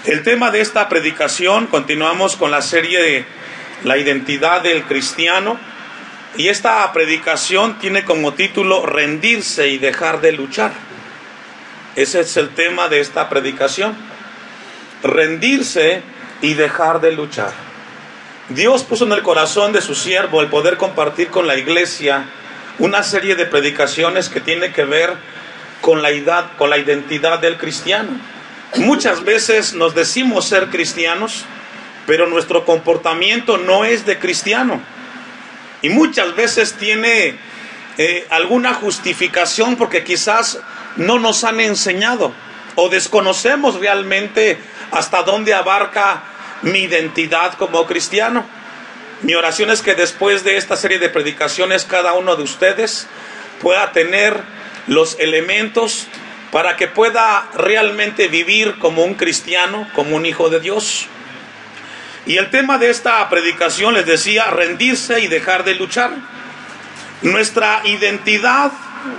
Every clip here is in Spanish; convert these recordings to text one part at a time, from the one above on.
El tema de esta predicación, continuamos con la serie de la identidad del cristiano, y esta predicación tiene como título rendirse y dejar de luchar. Ese es el tema de esta predicación, rendirse y dejar de luchar. Dios puso en el corazón de su siervo el poder compartir con la iglesia una serie de predicaciones que tiene que ver con la identidad del cristiano. Muchas veces nos decimos ser cristianos, pero nuestro comportamiento no es de cristiano. Y muchas veces tiene alguna justificación porque quizás no nos han enseñado o desconocemos realmente hasta dónde abarca mi identidad como cristiano. Mi oración es que después de esta serie de predicaciones cada uno de ustedes pueda tener los elementos para que pueda realmente vivir como un cristiano, como un hijo de Dios. Y el tema de esta predicación, les decía, rendirse y dejar de luchar. Nuestra identidad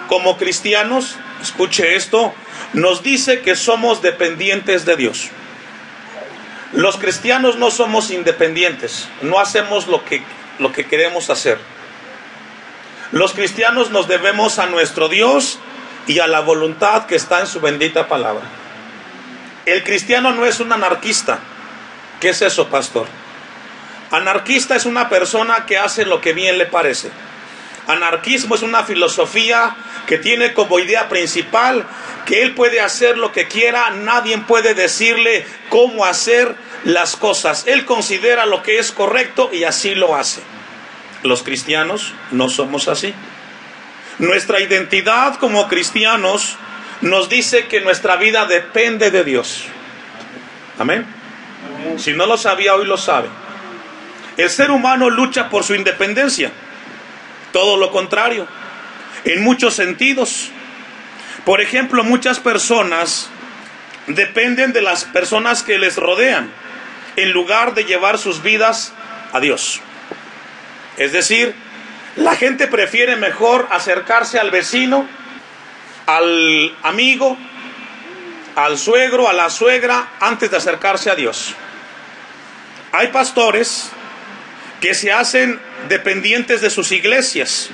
como cristianos, escuche esto, nos dice que somos dependientes de Dios. Los cristianos no somos independientes, no hacemos lo que queremos hacer. Los cristianos nos debemos a nuestro Dios y a la voluntad que está en su bendita palabra. El cristiano no es un anarquista. ¿Qué es eso, pastor? Anarquista es una persona que hace lo que bien le parece. Anarquismo es una filosofía que tiene como idea principal que él puede hacer lo que quiera, nadie puede decirle cómo hacer las cosas. Él considera lo que es correcto y así lo hace. Los cristianos no somos así. Nuestra identidad como cristianos nos dice que nuestra vida depende de Dios. Amén. Si no lo sabía, hoy lo sabe. El ser humano lucha por su independencia. Todo lo contrario, en muchos sentidos. Por ejemplo, muchas personas dependen de las personas que les rodean, en lugar de llevar sus vidas a Dios. Es decir, la gente prefiere mejor acercarse al vecino, al amigo, al suegro, a la suegra, antes de acercarse a Dios. Hay pastores que se hacen dependientes de sus iglesias,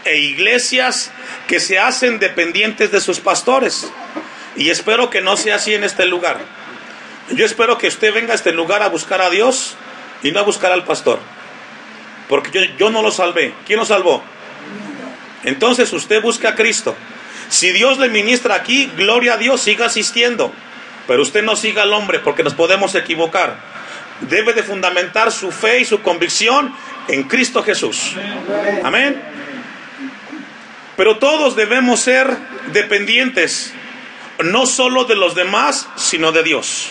e iglesias que se hacen dependientes de sus pastores. Y espero que no sea así en este lugar. Yo espero que usted venga a este lugar a buscar a Dios y no a buscar al pastor, porque yo no lo salvé. ¿Quién lo salvó? Entonces usted busca a Cristo. Si Dios le ministra aquí, gloria a Dios, siga asistiendo, pero usted no siga al hombre, porque nos podemos equivocar. Debe de fundamentar su fe y su convicción en Cristo Jesús. Amén. Pero todos debemos ser dependientes, no solo de los demás, sino de Dios.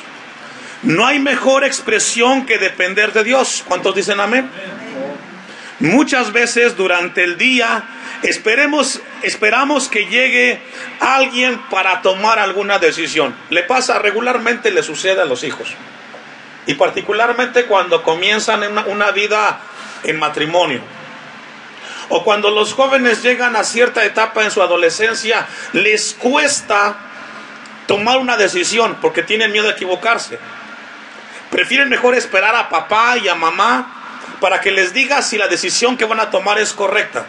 No hay mejor expresión que depender de Dios. ¿Cuántos dicen amén? Muchas veces durante el día esperamos que llegue alguien para tomar alguna decisión. Le pasa, regularmente le sucede a los hijos. Y particularmente cuando comienzan una vida en matrimonio. O cuando los jóvenes llegan a cierta etapa en su adolescencia, les cuesta tomar una decisión porque tienen miedo a equivocarse. Prefieren mejor esperar a papá y a mamá para que les diga si la decisión que van a tomar es correcta.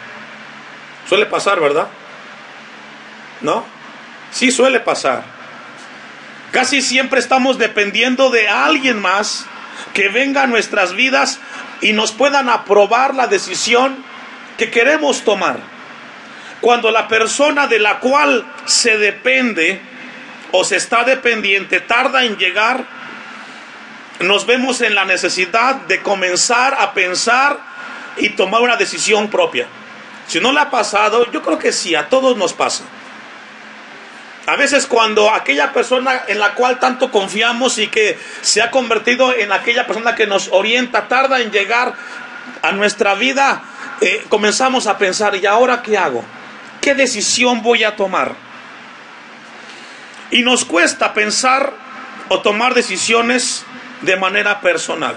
Suele pasar, ¿verdad? ¿No? Sí, suele pasar. Casi siempre estamos dependiendo de alguien más que venga a nuestras vidas y nos puedan aprobar la decisión que queremos tomar. Cuando la persona de la cual se depende o se está dependiente tarda en llegar, nos vemos en la necesidad de comenzar a pensar y tomar una decisión propia. Si no le ha pasado, yo creo que sí, a todos nos pasa. A veces cuando aquella persona en la cual tanto confiamos y que se ha convertido en aquella persona que nos orienta, tarda en llegar a nuestra vida, comenzamos a pensar, ¿y ahora qué hago? ¿Qué decisión voy a tomar? Y nos cuesta pensar o tomar decisiones de manera personal.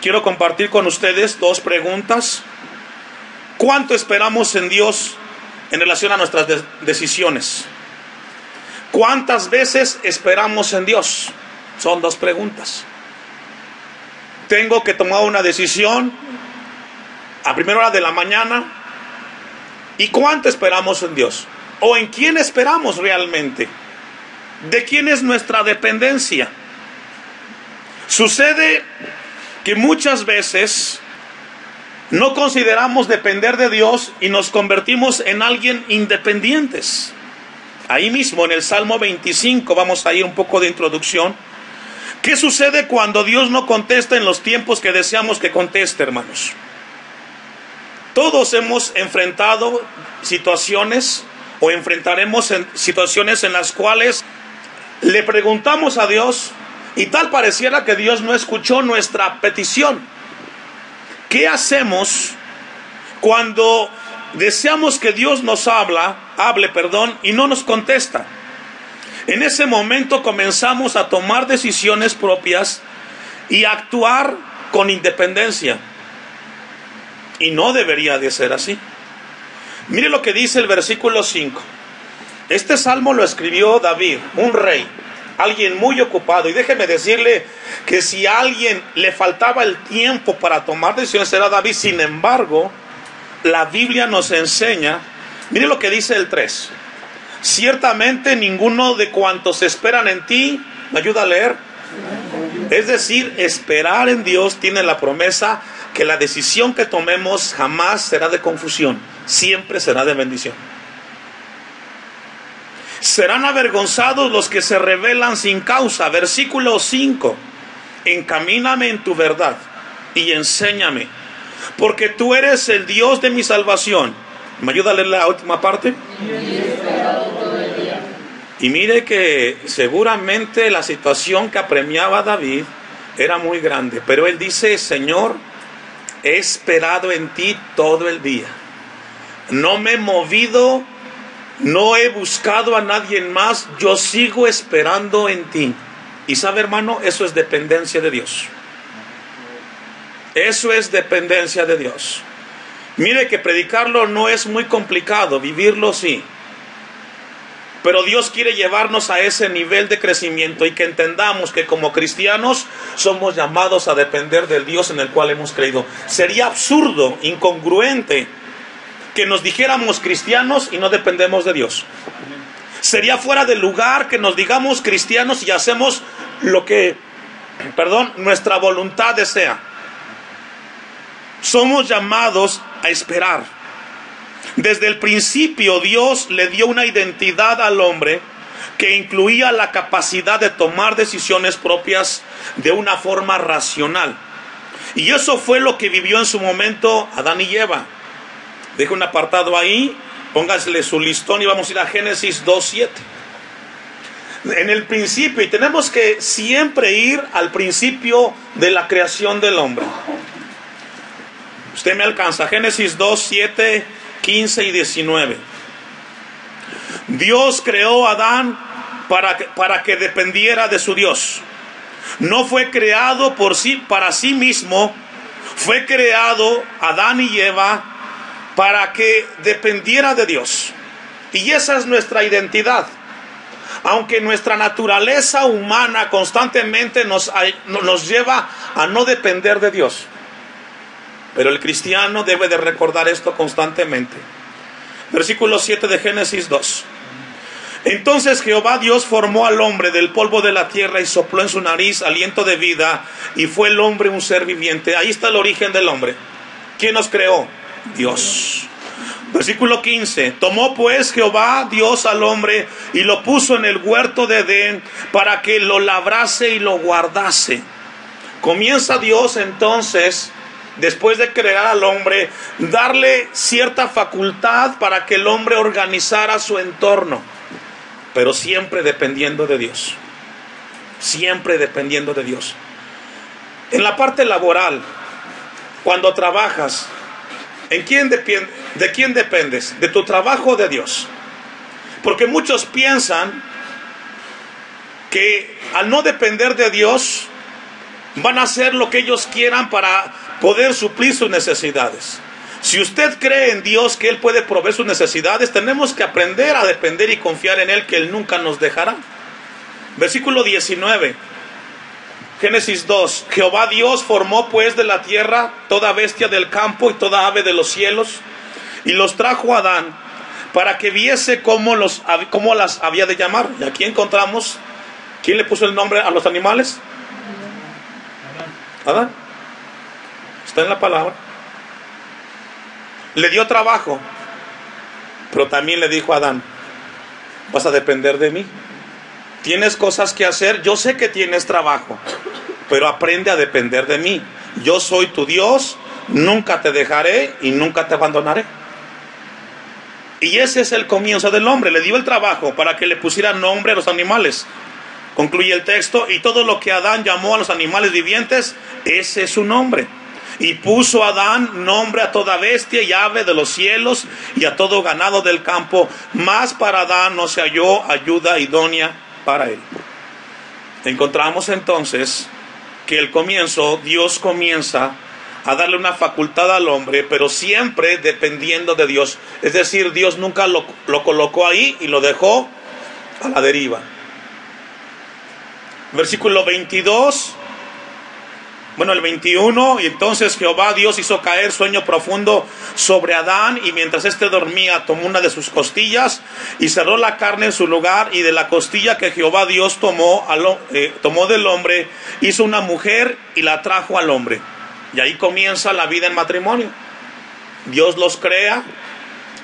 Quiero compartir con ustedes dos preguntas. ¿Cuánto esperamos en Dios en relación a nuestras decisiones? ¿Cuántas veces esperamos en Dios? Son dos preguntas. Tengo que tomar una decisión a primera hora de la mañana. ¿Y cuánto esperamos en Dios? ¿O en quién esperamos realmente? ¿De quién es nuestra dependencia? Sucede que muchas veces no consideramos depender de Dios y nos convertimos en alguien independientes. Ahí mismo en el Salmo 25, vamos a ir un poco de introducción. ¿Qué sucede cuando Dios no contesta en los tiempos que deseamos que conteste, hermanos? Todos hemos enfrentado situaciones o enfrentaremos situaciones en las cuales le preguntamos a Dios y tal pareciera que Dios no escuchó nuestra petición. ¿Qué hacemos cuando deseamos que Dios nos hable, y no nos contesta? En ese momento comenzamos a tomar decisiones propias y a actuar con independencia. Y no debería de ser así. Mire lo que dice el versículo 5. Este salmo lo escribió David, un rey, alguien muy ocupado. Y déjeme decirle que si a alguien le faltaba el tiempo para tomar decisiones era David. Sin embargo, la Biblia nos enseña, mire lo que dice el 3. Ciertamente ninguno de cuantos esperan en ti, ¿me ayuda a leer? Es decir, esperar en Dios tiene la promesa que la decisión que tomemos jamás será de confusión, siempre será de bendición. Serán avergonzados los que se rebelan sin causa. Versículo 5. Encamíname en tu verdad y enséñame, porque tú eres el Dios de mi salvación. ¿Me ayuda a leer la última parte? Y mire que seguramente la situación que apremiaba a David era muy grande, pero él dice: Señor, he esperado en ti todo el día, no me he movido, no he buscado a nadie más, yo sigo esperando en ti. Y sabe, hermano, eso es dependencia de Dios. Eso es dependencia de Dios. Mire que predicarlo no es muy complicado, vivirlo sí. Pero Dios quiere llevarnos a ese nivel de crecimiento y que entendamos que como cristianos somos llamados a depender del Dios en el cual hemos creído. Sería absurdo, incongruente, que nos dijéramos cristianos y no dependemos de Dios. Sería fuera de lugar que nos digamos cristianos y hacemos lo que, nuestra voluntad desea. Somos llamados a esperar. Desde el principio Dios le dio una identidad al hombre que incluía la capacidad de tomar decisiones propias de una forma racional. Y eso fue lo que vivió en su momento Adán y Eva. Deje un apartado ahí, póngasele su listón y vamos a ir a Génesis 2:7. En el principio, y tenemos que siempre ir al principio de la creación del hombre. Usted me alcanza, Génesis 2:7, 15 y 19. Dios creó a Adán para que dependiera de su Dios. No fue creado para sí mismo, fue creado Adán y Eva para que dependiera de Dios. Y esa es nuestra identidad. Aunque nuestra naturaleza humana constantemente nos lleva a no depender de Dios. Pero el cristiano debe de recordar esto constantemente. Versículo 7 de Génesis 2. Entonces Jehová Dios formó al hombre del polvo de la tierra y sopló en su nariz aliento de vida, y fue el hombre un ser viviente. Ahí está el origen del hombre. ¿Quién nos creó? Dios. Versículo 15. Tomó pues Jehová Dios al hombre y lo puso en el huerto de Edén para que lo labrase y lo guardase. Comienza Dios entonces, después de crear al hombre, darle cierta facultad para que el hombre organizara su entorno, pero siempre dependiendo de Dios. Siempre dependiendo de Dios. En la parte laboral, cuando trabajas, ¿de quién dependes? ¿De tu trabajo o de Dios? Porque muchos piensan que al no depender de Dios van a hacer lo que ellos quieran para poder suplir sus necesidades. Si usted cree en Dios que Él puede proveer sus necesidades, tenemos que aprender a depender y confiar en Él, que Él nunca nos dejará. Versículo 19, Génesis 2. Jehová Dios formó pues de la tierra toda bestia del campo y toda ave de los cielos, y los trajo a Adán para que viese cómo las había de llamar. Y aquí encontramos, ¿quién le puso el nombre a los animales? Adán. Está en la palabra. Le dio trabajo, pero también le dijo a Adán: vas a depender de mí. Tienes cosas que hacer, yo sé que tienes trabajo, pero aprende a depender de mí. Yo soy tu Dios, nunca te dejaré y nunca te abandonaré. Y ese es el comienzo del hombre. Le dio el trabajo para que le pusiera nombre a los animales. Concluye el texto: y todo lo que Adán llamó a los animales vivientes, ese es su nombre. Y puso Adán nombre a toda bestia y ave de los cielos y a todo ganado del campo, mas para Adán no se halló ayuda idónea para él. Encontramos entonces que el comienzo, Dios comienza a darle una facultad al hombre, pero siempre dependiendo de Dios. Es decir, Dios nunca lo colocó ahí y lo dejó a la deriva. Versículo 22. Bueno, el 21, y entonces Jehová Dios hizo caer sueño profundo sobre Adán, y mientras éste dormía tomó una de sus costillas y cerró la carne en su lugar, y de la costilla que Jehová Dios tomó del hombre, hizo una mujer y la trajo al hombre. Y ahí comienza la vida en matrimonio. Dios los crea,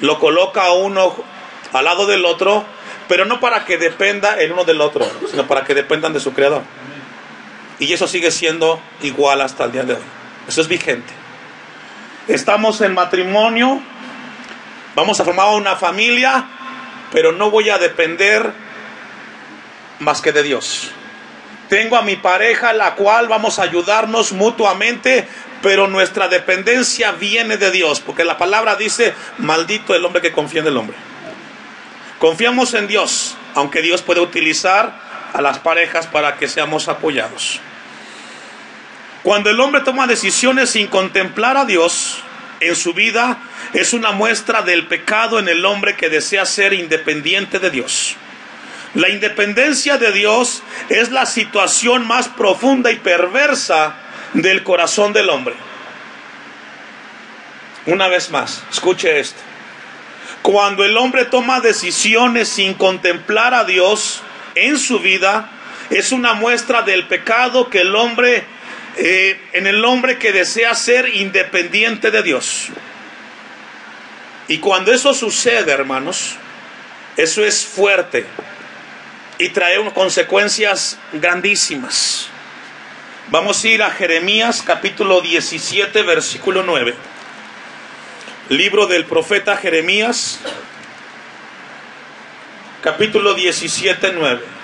lo coloca a uno al lado del otro, pero no para que dependa el uno del otro, sino para que dependan de su creador. Y eso sigue siendo igual hasta el día de hoy. Eso es vigente. Estamos en matrimonio, vamos a formar una familia, pero no voy a depender más que de Dios. Tengo a mi pareja, la cual vamos a ayudarnos mutuamente, pero nuestra dependencia viene de Dios, porque la palabra dice: maldito el hombre que confía en el hombre. Confiamos en Dios, aunque Dios puede utilizar a las parejas para que seamos apoyados. Cuando el hombre toma decisiones sin contemplar a Dios en su vida, es una muestra del pecado en el hombre que desea ser independiente de Dios. La independencia de Dios es la situación más profunda y perversa del corazón del hombre. Una vez más, escuche esto. Cuando el hombre toma decisiones sin contemplar a Dios en su vida, es una muestra del pecado que el hombre en el hombre que desea ser independiente de Dios. Y cuando eso sucede, hermanos, eso es fuerte y trae consecuencias grandísimas. Vamos a ir a Jeremías capítulo 17, versículo 9. Libro del profeta Jeremías, capítulo 17, 9.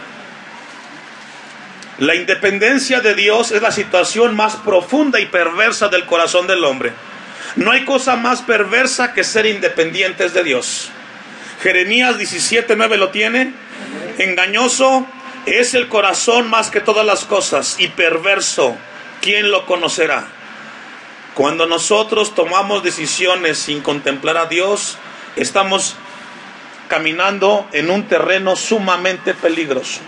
La independencia de Dios es la situación más profunda y perversa del corazón del hombre. No hay cosa más perversa que ser independientes de Dios. Jeremías 17:9 lo tiene. Engañoso es el corazón más que todas las cosas, y perverso, ¿quién lo conocerá? Cuando nosotros tomamos decisiones sin contemplar a Dios, estamos caminando en un terreno sumamente peligroso.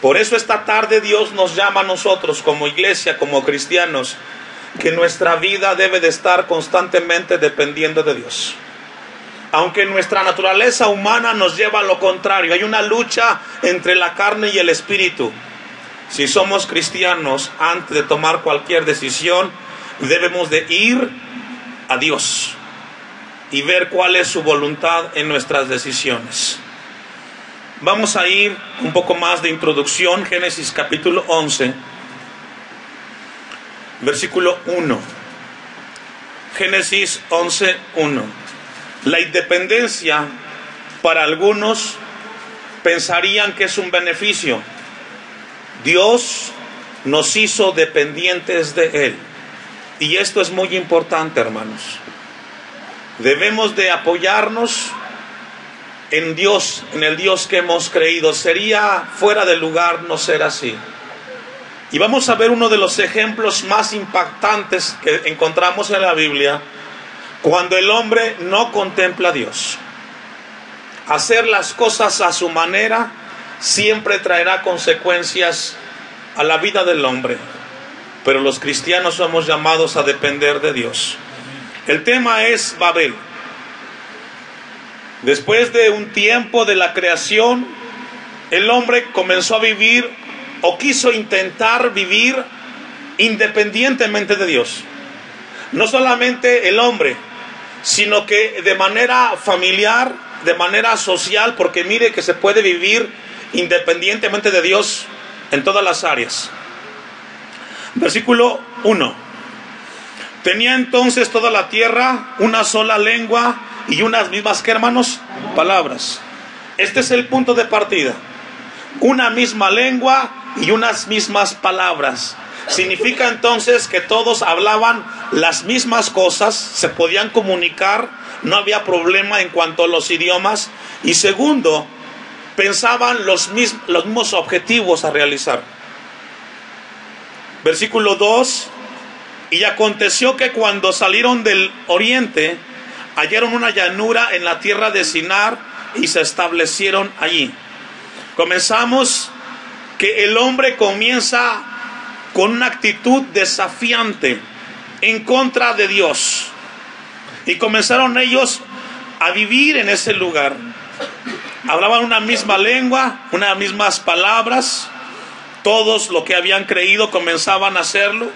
Por eso esta tarde Dios nos llama a nosotros como iglesia, como cristianos, que nuestra vida debe de estar constantemente dependiendo de Dios. Aunque nuestra naturaleza humana nos lleva a lo contrario, hay una lucha entre la carne y el espíritu. Si somos cristianos, antes de tomar cualquier decisión, debemos de ir a Dios y ver cuál es su voluntad en nuestras decisiones. Vamos a ir un poco más de introducción. Génesis capítulo 11, versículo 1. Génesis 11, 1. La independencia, para algunos, pensarían que es un beneficio. Dios nos hizo dependientes de Él. Y esto es muy importante, hermanos. Debemos de apoyarnos en Dios, en el Dios que hemos creído. Sería fuera de lugar no ser así. Y vamos a ver uno de los ejemplos más impactantes que encontramos en la Biblia, Cuando el hombre no contempla a Dios, hacer las cosas a su manera siempre traerá consecuencias a la vida del hombre. Pero los cristianos somos llamados a depender de Dios. El tema es Babel. Después de un tiempo de la creación, el hombre comenzó a vivir o quiso intentar vivir independientemente de Dios. No solamente el hombre, sino que de manera familiar, de manera social, porque mire que se puede vivir independientemente de Dios en todas las áreas. Versículo 1. Tenía entonces toda la tierra una sola lengua y unas mismas, ¿qué, hermanos? Palabras. Este es el punto de partida. Una misma lengua y unas mismas palabras. Significa entonces que todos hablaban las mismas cosas, se podían comunicar, no había problema en cuanto a los idiomas. Y segundo, pensaban los mismos objetivos a realizar. Versículo 2. Y aconteció que cuando salieron del oriente, hallaron una llanura en la tierra de Sinar y se establecieron allí. Comenzamos que el hombre comienza con una actitud desafiante en contra de Dios. Y comenzaron ellos a vivir en ese lugar. Hablaban una misma lengua, unas mismas palabras. Todos lo que habían creído comenzaban a hacerlo.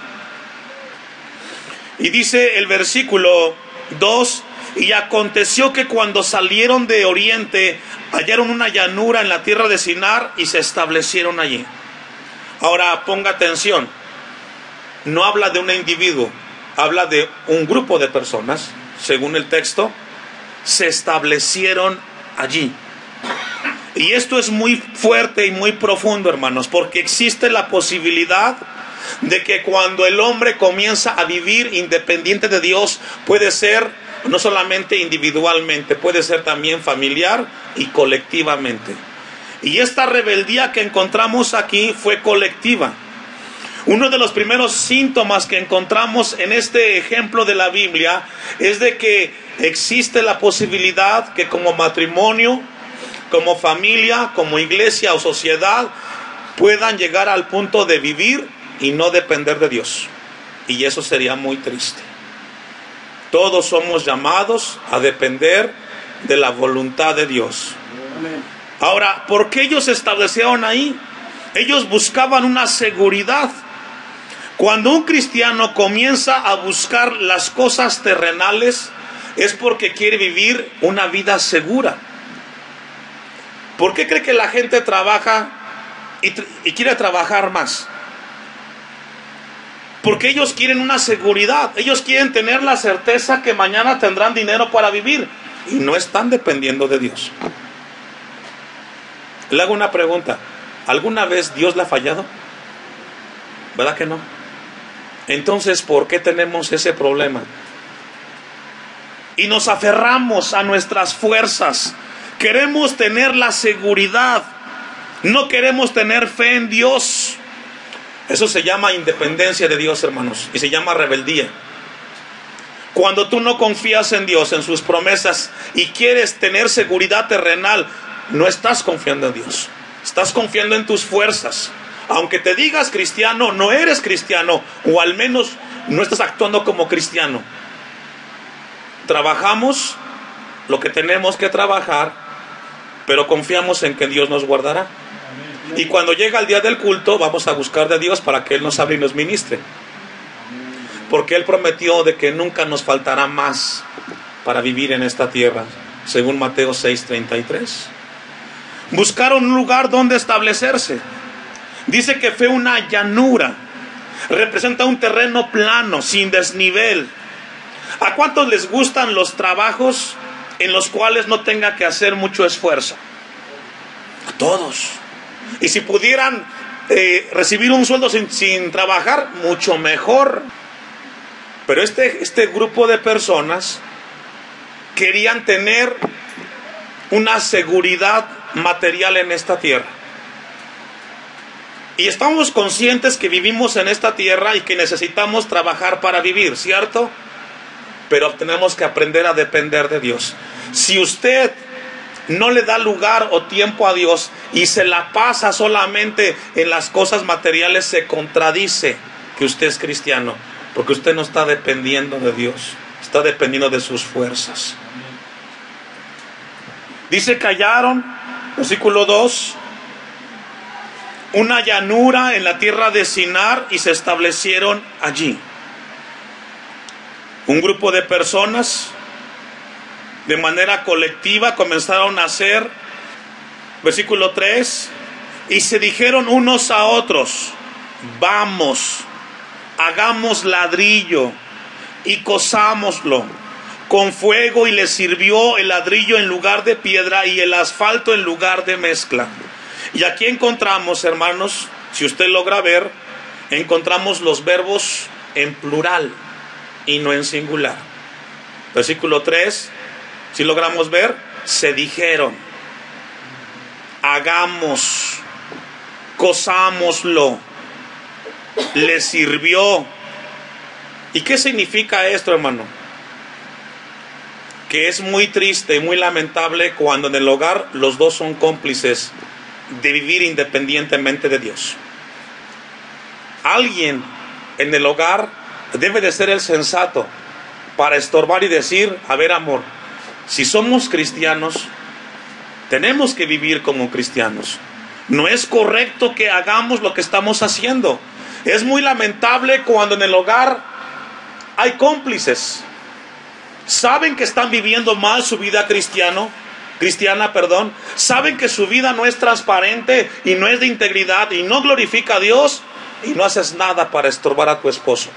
Y dice el versículo 2: y aconteció que cuando salieron de oriente, hallaron una llanura en la tierra de Sinar y se establecieron allí. Ahora ponga atención, no habla de un individuo, habla de un grupo de personas. Según el texto, se establecieron allí. Y esto es muy fuerte y muy profundo, hermanos, porque existe la posibilidad de que cuando el hombre comienza a vivir independiente de Dios, puede ser no solamente individualmente, puede ser también familiar y colectivamente. Y esta rebeldía que encontramos aquí fue colectiva. Uno de los primeros síntomas que encontramos en este ejemplo de la Biblia es de que existe la posibilidad que como matrimonio, como familia, como iglesia o sociedad, puedan llegar al punto de vivir y no depender de Dios. Y eso sería muy triste. Todos somos llamados a depender de la voluntad de Dios. Ahora, ¿por qué ellos se establecieron ahí? Ellos buscaban una seguridad. Cuando un cristiano comienza a buscar las cosas terrenales, es porque quiere vivir una vida segura. ¿Por qué cree que la gente trabaja y quiere trabajar más? Porque ellos quieren una seguridad. Ellos quieren tener la certeza que mañana tendrán dinero para vivir. Y no están dependiendo de Dios. Le hago una pregunta. ¿Alguna vez Dios le ha fallado? ¿Verdad que no? Entonces, ¿por qué tenemos ese problema? Y nos aferramos a nuestras fuerzas. Queremos tener la seguridad. No queremos tener fe en Dios. Eso se llama independencia de Dios, hermanos. Y se llama rebeldía. Cuando tú no confías en Dios, en sus promesas, y quieres tener seguridad terrenal, no estás confiando en Dios. Estás confiando en tus fuerzas. Aunque te digas cristiano, no eres cristiano, o al menos no estás actuando como cristiano. Trabajamos lo que tenemos que trabajar, pero confiamos en que Dios nos guardará. Y cuando llega el día del culto, vamos a buscar de Dios para que Él nos hable y nos ministre. Porque Él prometió de que nunca nos faltará más para vivir en esta tierra, según Mateo 6:33. Buscaron un lugar donde establecerse. Dice que fue una llanura. Representa un terreno plano, sin desnivel. ¿A cuántos les gustan los trabajos en los cuales no tenga que hacer mucho esfuerzo? A todos. Y si pudieran recibir un sueldo sin trabajar, mucho mejor. Pero este grupo de personas querían tener una seguridad material en esta tierra. Y estamos conscientes que vivimos en esta tierra y que necesitamos trabajar para vivir, ¿cierto? pero tenemos que aprender a depender de Dios. Si usted no le da lugar o tiempo a Dios y se la pasa solamente en las cosas materiales, se contradice que usted es cristiano, porque usted no está dependiendo de Dios, está dependiendo de sus fuerzas. Dice que hallaron, versículo 2, una llanura en la tierra de Sinar y se establecieron allí. Un grupo de personas de manera colectiva comenzaron a hacer, versículo 3, y se dijeron unos a otros: vamos, hagamos ladrillo y cosámoslo con fuego, y les sirvió el ladrillo en lugar de piedra y el asfalto en lugar de mezcla. Y aquí encontramos, hermanos, si usted logra ver, encontramos los verbos en plural y no en singular. Versículo 3, si logramos ver, se dijeron, hagamos, cosámoslo, le sirvió. ¿Y qué significa esto, hermano? Que es muy triste y muy lamentable cuando en el hogar los dos son cómplices de vivir independientemente de Dios. Alguien en el hogar debe de ser el sensato para estorbar y decir: a ver, amor, si somos cristianos, tenemos que vivir como cristianos. No es correcto que hagamos lo que estamos haciendo. Es muy lamentable cuando en el hogar hay cómplices. Saben que están viviendo mal su vida cristiana, saben que su vida no es transparente y no es de integridad y no glorifica a Dios, y no haces nada para estorbar a tu esposo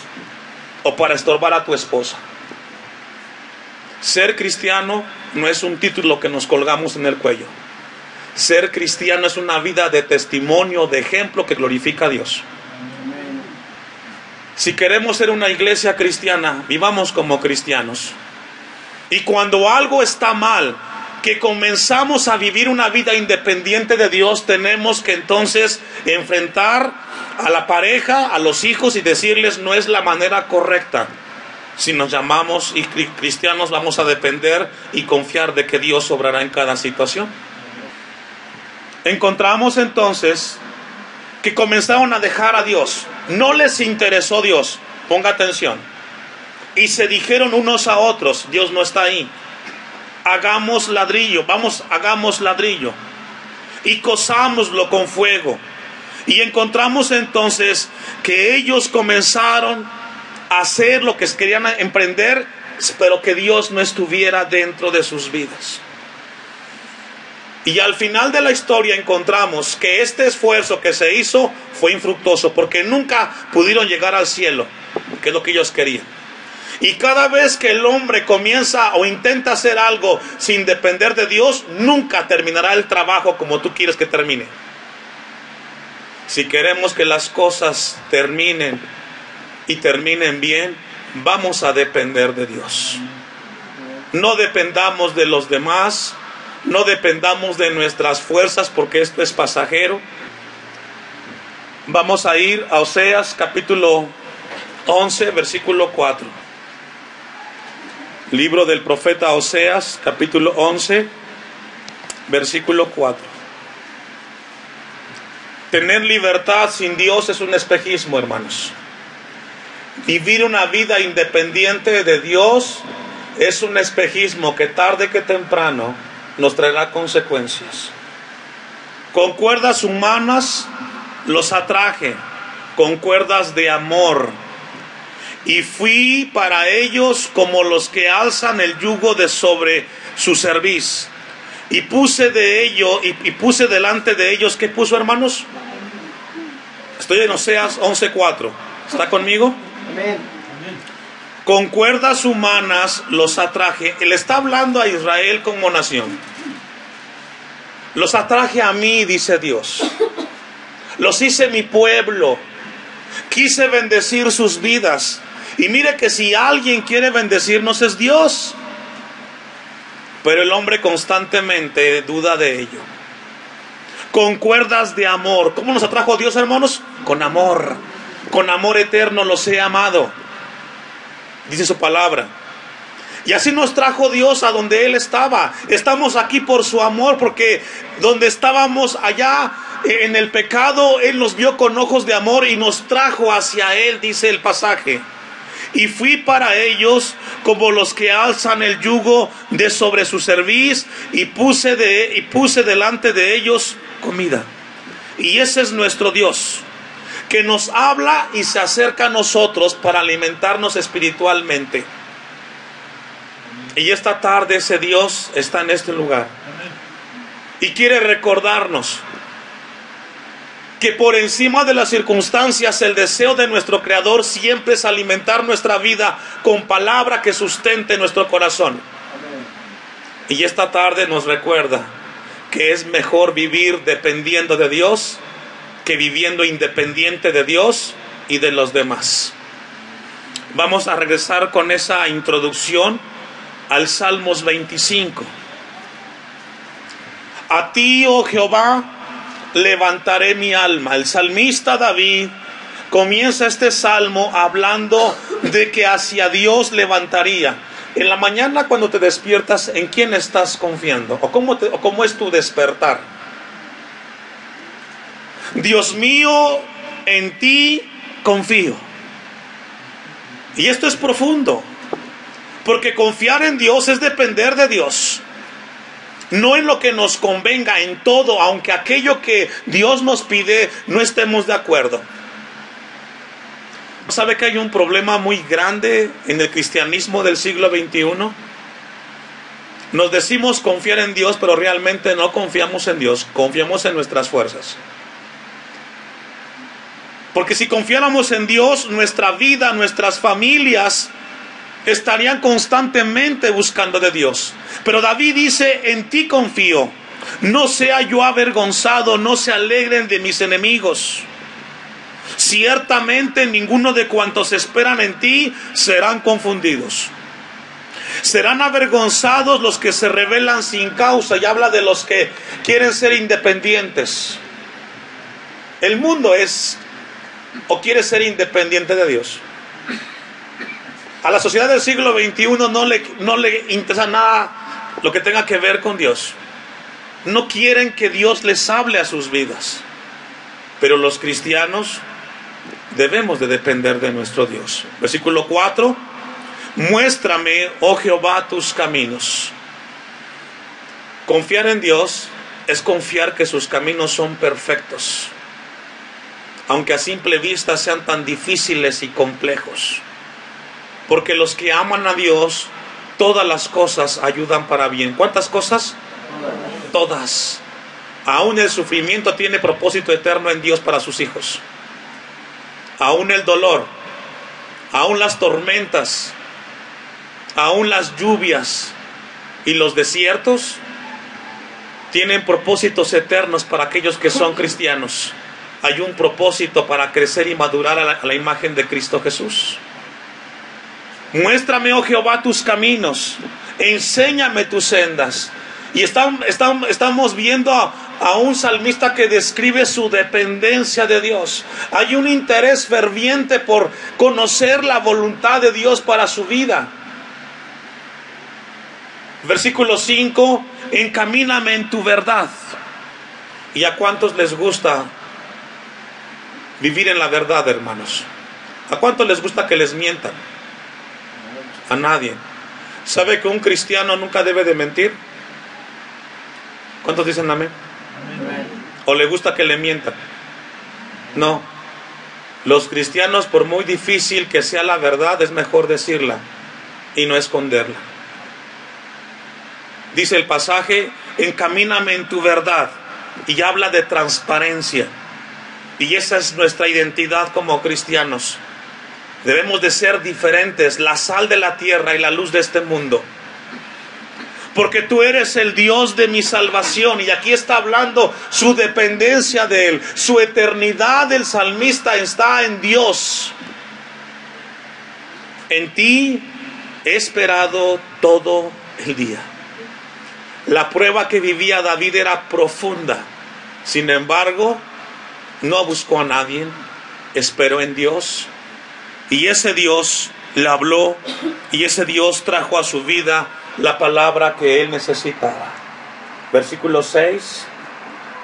o para estorbar a tu esposa. Ser cristiano no es un título que nos colgamos en el cuello. Ser cristiano es una vida de testimonio, de ejemplo que glorifica a Dios. Si queremos ser una iglesia cristiana, vivamos como cristianos. Y cuando algo está mal, que comenzamos a vivir una vida independiente de Dios, tenemos que entonces enfrentar a la pareja, a los hijos, y decirles: no es la manera correcta. Si nos llamamos y cristianos, vamos a depender y confiar de que Dios obrará en cada situación. Encontramos entonces que comenzaron a dejar a Dios. No les interesó Dios. Ponga atención. Y se dijeron unos a otros: Dios no está ahí. Hagamos ladrillo, hagamos ladrillo y cosámoslo con fuego. Y encontramos entonces que ellos comenzaron a hacer lo que querían emprender, pero que Dios no estuviera dentro de sus vidas. Y al final de la historia encontramos que este esfuerzo que se hizo fue infructuoso, porque nunca pudieron llegar al cielo, que es lo que ellos querían. Y cada vez que el hombre comienza o intenta hacer algo sin depender de Dios, nunca terminará el trabajo como tú quieres que termine. Si queremos que las cosas terminen y terminen bien, vamos a depender de Dios. No dependamos de los demás, no dependamos de nuestras fuerzas, porque esto es pasajero. Vamos a ir a Oseas capítulo 11, versículo 4. Libro del profeta Oseas, capítulo 11, versículo 4. Tener libertad sin Dios es un espejismo, hermanos. Vivir una vida independiente de Dios es un espejismo que tarde que temprano nos traerá consecuencias. Con cuerdas humanas los atraje, con cuerdas de amor. Y fui para ellos como los que alzan el yugo de sobre su cerviz. Y puse delante de ellos, ¿qué puso, hermanos? Estoy en Oseas 11:4. ¿Está conmigo? Amén. Con cuerdas humanas los atraje. Él está hablando a Israel como nación. Los atraje a mí, dice Dios. Los hice mi pueblo. Quise bendecir sus vidas. Y mire que si alguien quiere bendecirnos es Dios. Pero el hombre constantemente duda de ello. Con cuerdas de amor. ¿Cómo nos atrajo Dios, hermanos? Con amor. Con amor eterno los he amado. Dice su palabra. Y así nos trajo Dios a donde Él estaba. Estamos aquí por su amor, porque donde estábamos allá en el pecado, Él nos vio con ojos de amor y nos trajo hacia Él, dice el pasaje. Y fui para ellos como los que alzan el yugo de sobre su cerviz, y puse delante de ellos comida. Y ese es nuestro Dios, que nos habla y se acerca a nosotros para alimentarnos espiritualmente. Y esta tarde ese Dios está en este lugar y quiere recordarnos que por encima de las circunstancias, el deseo de nuestro Creador siempre es alimentar nuestra vida con palabra que sustente nuestro corazón. Y esta tarde nos recuerda que es mejor vivir dependiendo de Dios que viviendo independiente de Dios y de los demás. Vamos a regresar con esa introducción al Salmos 25. A ti, oh Jehová, levantaré mi alma. El salmista David comienza este salmo hablando de que hacia Dios levantaría. En la mañana, cuando te despiertas, ¿en quién estás confiando? ¿O cómo es tu despertar? Dios mío, en ti confío. Y esto es profundo, porque confiar en Dios es depender de Dios. No en lo que nos convenga, en todo, aunque aquello que Dios nos pide no estemos de acuerdo. ¿Sabe que hay un problema muy grande en el cristianismo del siglo XXI? Nos decimos confiar en Dios, pero realmente no confiamos en Dios, confiamos en nuestras fuerzas. Porque si confiáramos en Dios, nuestra vida, nuestras familias estarían constantemente buscando de Dios. Pero David dice: en ti confío, no sea yo avergonzado, no se alegren de mis enemigos. Ciertamente ninguno de cuantos esperan en ti serán confundidos. Serán avergonzados los que se rebelan sin causa. Y habla de los que quieren ser independientes. El mundo es o quiere ser independiente de Dios. A la sociedad del siglo XXI no le interesa nada lo que tenga que ver con Dios. No quieren que Dios les hable a sus vidas. Pero los cristianos debemos de depender de nuestro Dios. Versículo 4. Muéstrame, oh Jehová, tus caminos. Confiar en Dios es confiar que sus caminos son perfectos, aunque a simple vista sean tan difíciles y complejos. Porque los que aman a Dios, todas las cosas ayudan para bien. ¿Cuántas cosas? Todas. Aún el sufrimiento tiene propósito eterno en Dios para sus hijos. Aún el dolor, aún las tormentas, aún las lluvias y los desiertos tienen propósitos eternos para aquellos que son cristianos. Hay un propósito para crecer y madurar a la imagen de Cristo Jesús. Muéstrame, oh Jehová, tus caminos, enséñame tus sendas. Y estamos viendo a un salmista que describe su dependencia de Dios. Hay un interés ferviente por conocer la voluntad de Dios para su vida. Versículo 5, encamíname en tu verdad. ¿Y a cuántos les gusta vivir en la verdad, hermanos? ¿A cuántos les gusta que les mientan? A nadie. ¿Sabe que un cristiano nunca debe de mentir? ¿Cuántos dicen amén? Amén. ¿O le gusta que le mientan? No. Los cristianos, por muy difícil que sea la verdad, es mejor decirla y no esconderla. Dice el pasaje, encamíname en tu verdad. Y habla de transparencia. Y esa es nuestra identidad como cristianos. Debemos de ser diferentes, la sal de la tierra y la luz de este mundo. Porque tú eres el Dios de mi salvación. Y aquí está hablando su dependencia de Él. Su eternidad del salmista está en Dios. En ti he esperado todo el día. La prueba que vivía David era profunda. Sin embargo, no buscó a nadie. Esperó en Dios. Y ese Dios le habló y ese Dios trajo a su vida la palabra que él necesitaba. Versículo 6.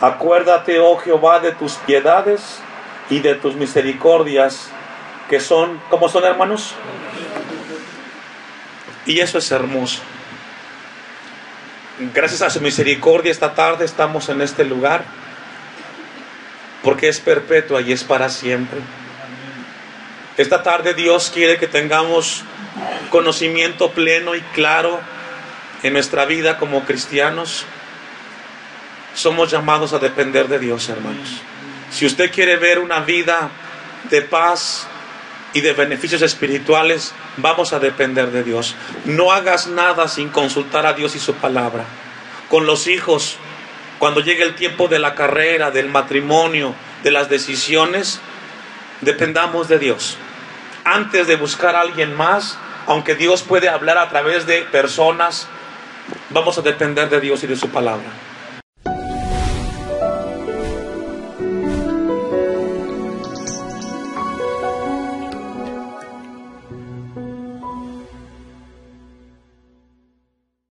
Acuérdate, oh Jehová, de tus piedades y de tus misericordias, que son, ¿cómo son, hermanos? Y eso es hermoso. Gracias a su misericordia esta tarde estamos en este lugar, porque es perpetua y es para siempre. Esta tarde Dios quiere que tengamos conocimiento pleno y claro en nuestra vida como cristianos. Somos llamados a depender de Dios, hermanos. Si usted quiere ver una vida de paz y de beneficios espirituales, vamos a depender de Dios. No hagas nada sin consultar a Dios y su palabra. Con los hijos, cuando llegue el tiempo de la carrera, del matrimonio, de las decisiones, dependamos de Dios. Antes de buscar a alguien más, aunque Dios puede hablar a través de personas, vamos a depender de Dios y de su palabra.